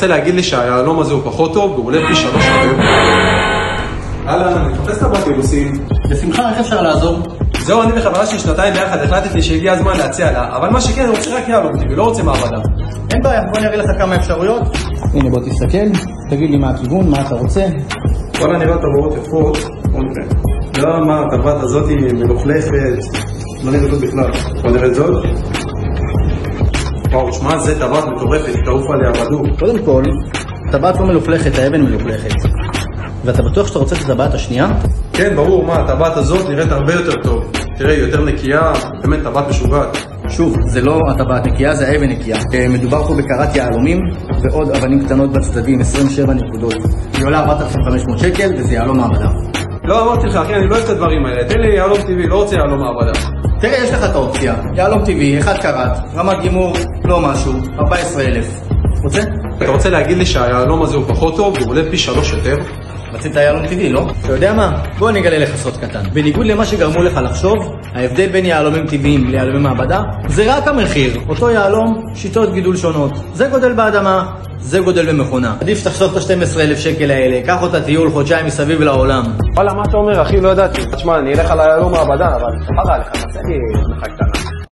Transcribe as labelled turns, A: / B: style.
A: רוצה להגיד לי שהיהלום הזה הוא פחות טוב, והוא עולה פי 3 יותר? הלאה, אני מחפש את הבא קיבוסים.
B: בשמחה, איך אפשר לעזור?
A: זהו, אני וחברה שלי שנתיים ביחד, החלטתי שהגיע הזמן להציע לה, אבל מה שכן, אני רוצה רק יהלום טבעי, לא רוצה מעבדה.
B: אין בעיה, בוא נראה לך כמה אפשרויות. הנה בוא תסתכל, תגיד לי מה הכיוון, מה אתה רוצה.
A: וואלה, נראה טבעות יפות. לא, מה, הטבעת הזאת היא מלוכלכת, לא נראה זאת בכלל. בוא נראה זאת. וואו, שמע, זה טבעת מטורפת, תעוף עליה בדוק.
B: קודם כל, הטבעת לא מלוכלכת, האבן מלוכלכת. ואתה בטוח שאתה רוצה את הטבעת השנייה?
A: כן, ברור, מה, הטבעת הזאת נראית הרבה יותר טוב. תראה, היא יותר נקייה, באמת טבעת משוגעת.
B: שוב, זה לא הטבעת נקייה, זה האבן נקייה. מדובר פה בקרת יהלומים ועוד אבנים קטנות בצדדים, 27 נקודות. היא עולה 4,500 שקל וזה יהלום מעבדה.
A: לא, אמרתי לך, אחי, אני לא אוהב את הדברים האלה. תן לי יהלום טבעי, לא רוצה יהלום מעבדה.
B: תראה, יש לך את האופציה. יהלום טבעי, 1 קראט, רמת גימור, לא משהו, 14,000. רוצה?
A: אתה רוצה להגיד לי שהיהלום הזה הוא פחות טוב, והוא עולה פי 3 יותר?
B: רצית יהלום טבעי, לא? אתה יודע מה? בוא אני אגלה לך סוד קטן. בניגוד למה שגרמו לך לחשוב, ההבדל בין יהלומים טבעיים ליהלומי מעבדה זה רק המחיר. אותו יהלום, שיטות גידול שונות. זה גודל באדמה, זה גודל במכונה. עדיף שתחסוך את ה-12,000 שקל האלה, קח אותה טיול חודשיים מסביב לעולם.
A: וואלה, מה אתה אומר, אחי? לא ידעתי. תשמע, אני אלך על היהלום מעבדה, אבל חבל לך, נעשה לי הנחה קטנה.